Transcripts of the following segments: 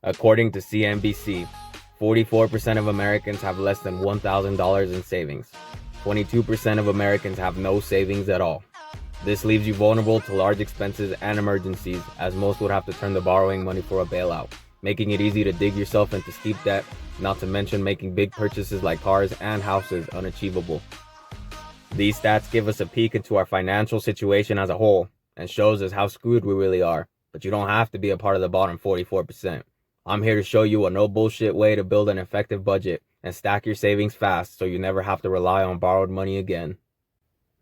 According to CNBC, 44% of Americans have less than $1,000 in savings. 22% of Americans have no savings at all. This leaves you vulnerable to large expenses and emergencies, as most would have to turn to borrowing money for a bailout, making it easy to dig yourself into steep debt, not to mention making big purchases like cars and houses unachievable. These stats give us a peek into our financial situation as a whole and shows us how screwed we really are, but you don't have to be a part of the bottom 44%. I'm here to show you a no bullshit way to build an effective budget and stack your savings fast so you never have to rely on borrowed money again.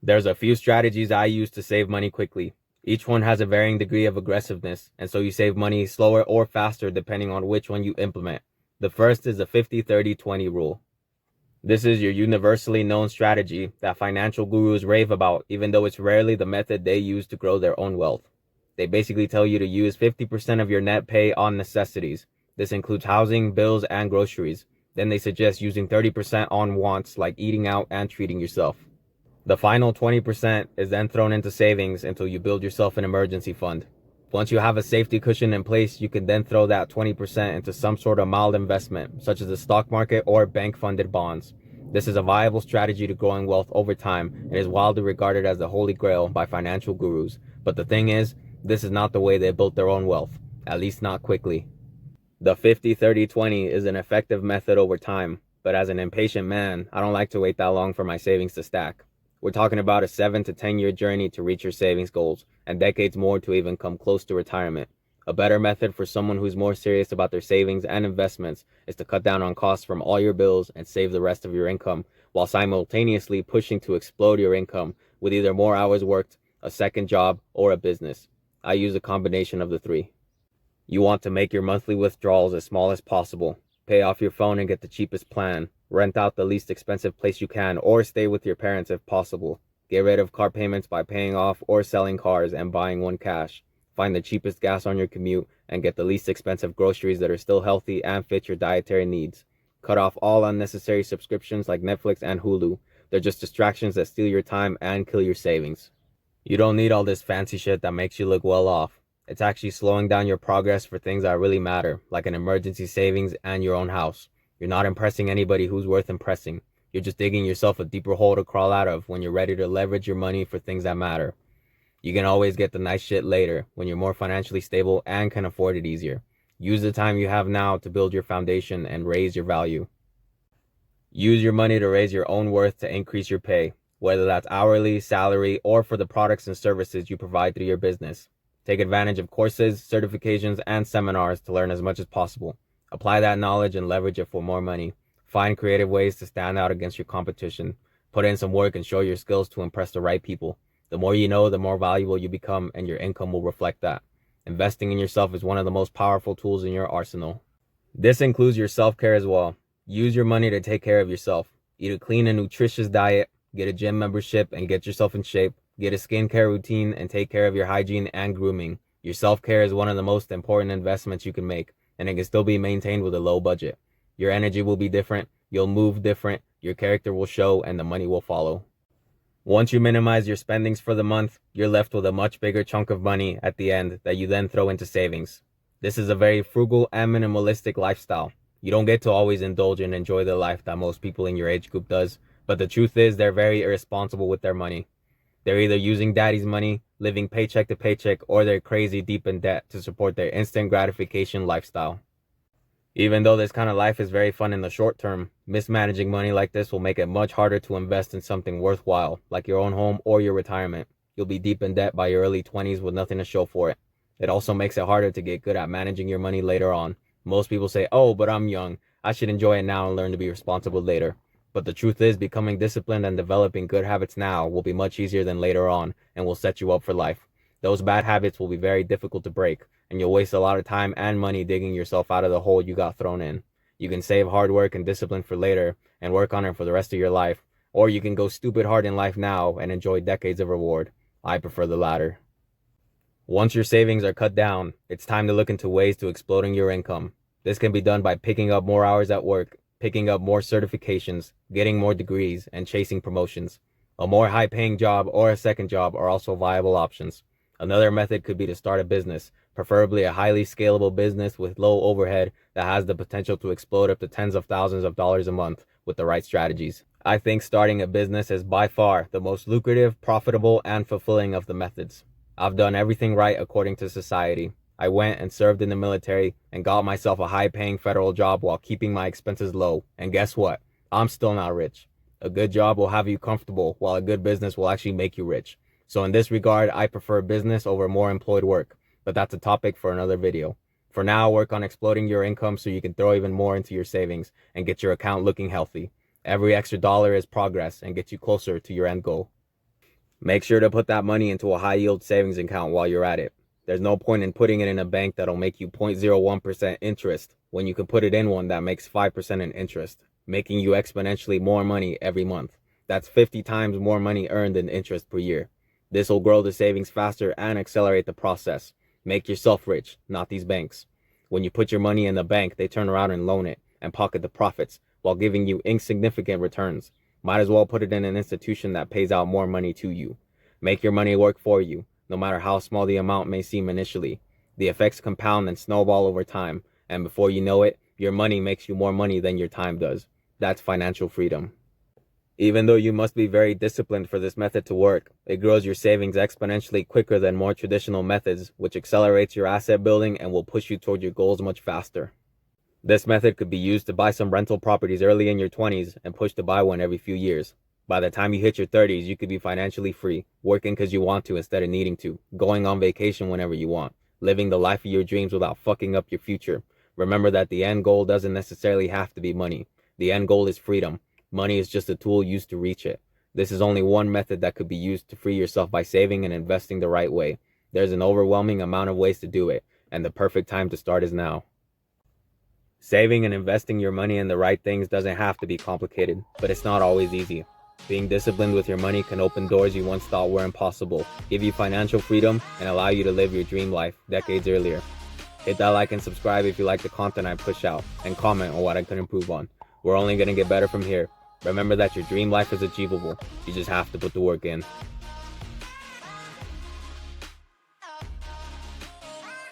There's a few strategies I use to save money quickly. Each one has a varying degree of aggressiveness, and so you save money slower or faster depending on which one you implement. The first is the 50-30-20 rule. This is your universally known strategy that financial gurus rave about, even though it's rarely the method they use to grow their own wealth. They basically tell you to use 50% of your net pay on necessities. This includes housing, bills, and groceries. Then they suggest using 30% on wants like eating out and treating yourself. The final 20% is then thrown into savings until you build yourself an emergency fund. Once you have a safety cushion in place, you can then throw that 20% into some sort of mild investment, such as the stock market or bank-funded bonds. This is a viable strategy to growing wealth over time and is widely regarded as the holy grail by financial gurus. But the thing is, this is not the way they built their own wealth, at least not quickly. The 50-30-20 is an effective method over time, but as an impatient man, I don't like to wait that long for my savings to stack. We're talking about a 7 to 10 year journey to reach your savings goals, and decades more to even come close to retirement. A better method for someone who's more serious about their savings and investments is to cut down on costs from all your bills and save the rest of your income, while simultaneously pushing to explode your income with either more hours worked, a second job, or a business. I use a combination of the three. You want to make your monthly withdrawals as small as possible. Pay off your phone and get the cheapest plan. Rent out the least expensive place you can, or stay with your parents if possible. Get rid of car payments by paying off or selling cars and buying one cash. Find the cheapest gas on your commute and get the least expensive groceries that are still healthy and fit your dietary needs. Cut off all unnecessary subscriptions like Netflix and Hulu. They're just distractions that steal your time and kill your savings. You don't need all this fancy shit that makes you look well off. It's actually slowing down your progress for things that really matter, like an emergency savings and your own house. You're not impressing anybody who's worth impressing. You're just digging yourself a deeper hole to crawl out of when you're ready to leverage your money for things that matter. You can always get the nice shit later when you're more financially stable and can afford it easier. Use the time you have now to build your foundation and raise your value. Use your money to raise your own worth to increase your pay, whether that's hourly, salary, or for the products and services you provide through your business. Take advantage of courses, certifications, and seminars to learn as much as possible. Apply that knowledge and leverage it for more money. Find creative ways to stand out against your competition. Put in some work and show your skills to impress the right people. The more you know, the more valuable you become, and your income will reflect that. Investing in yourself is one of the most powerful tools in your arsenal. This includes your self-care as well. Use your money to take care of yourself. Eat a clean and nutritious diet, get a gym membership and get yourself in shape. Get a skincare routine and take care of your hygiene and grooming. Your self-care is one of the most important investments you can make, and it can still be maintained with a low budget. Your energy will be different, you'll move different, your character will show, and the money will follow. Once you minimize your spendings for the month, you're left with a much bigger chunk of money at the end that you then throw into savings. This is a very frugal and minimalistic lifestyle. You don't get to always indulge and enjoy the life that most people in your age group does, but the truth is they're very irresponsible with their money. They're either using daddy's money, living paycheck to paycheck, or they're crazy deep in debt to support their instant gratification lifestyle. Even though this kind of life is very fun in the short term, mismanaging money like this will make it much harder to invest in something worthwhile, like your own home or your retirement. You'll be deep in debt by your early 20s with nothing to show for it. It also makes it harder to get good at managing your money later on. Most people say, oh, but I'm young. I should enjoy it now and learn to be responsible later. But the truth is, becoming disciplined and developing good habits now will be much easier than later on and will set you up for life. Those bad habits will be very difficult to break, and you'll waste a lot of time and money digging yourself out of the hole you got thrown in. You can save hard work and discipline for later and work on it for the rest of your life, or you can go stupid hard in life now and enjoy decades of reward. I prefer the latter. Once your savings are cut down, it's time to look into ways to exploding your income. This can be done by picking up more hours at work, picking up more certifications, getting more degrees, and chasing promotions. A more high-paying job or a second job are also viable options. Another method could be to start a business, preferably a highly scalable business with low overhead that has the potential to explode up to tens of thousands of dollars a month with the right strategies. I think starting a business is by far the most lucrative, profitable, and fulfilling of the methods. I've done everything right according to society. I went and served in the military and got myself a high-paying federal job while keeping my expenses low. And guess what? I'm still not rich. A good job will have you comfortable, while a good business will actually make you rich. So in this regard, I prefer business over more employed work, but that's a topic for another video. For now, work on exploding your income so you can throw even more into your savings and get your account looking healthy. Every extra dollar is progress and gets you closer to your end goal. Make sure to put that money into a high yield savings account while you're at it. There's no point in putting it in a bank that'll make you 0.01% interest when you can put it in one that makes 5% in interest, making you exponentially more money every month. That's 50 times more money earned in interest per year. This will grow the savings faster and accelerate the process. Make yourself rich, not these banks. When you put your money in the bank, they turn around and loan it and pocket the profits while giving you insignificant returns. Might as well put it in an institution that pays out more money to you. Make your money work for you, no matter how small the amount may seem initially. The effects compound and snowball over time, and before you know it, your money makes you more money than your time does. That's financial freedom. Even though you must be very disciplined for this method to work, it grows your savings exponentially quicker than more traditional methods, which accelerates your asset building and will push you toward your goals much faster. This method could be used to buy some rental properties early in your 20s and push to buy one every few years. By the time you hit your 30s, you could be financially free, working because you want to instead of needing to, going on vacation whenever you want, living the life of your dreams without fucking up your future. Remember that the end goal doesn't necessarily have to be money. The end goal is freedom. Money is just a tool used to reach it. This is only one method that could be used to free yourself by saving and investing the right way. There's an overwhelming amount of ways to do it, and the perfect time to start is now. Saving and investing your money in the right things doesn't have to be complicated, but it's not always easy. Being disciplined with your money can open doors you once thought were impossible, give you financial freedom, and allow you to live your dream life decades earlier. Hit that like and subscribe if you like the content I push out, and comment on what I could improve on. We're only going to get better from here. Remember that your dream life is achievable. You just have to put the work in.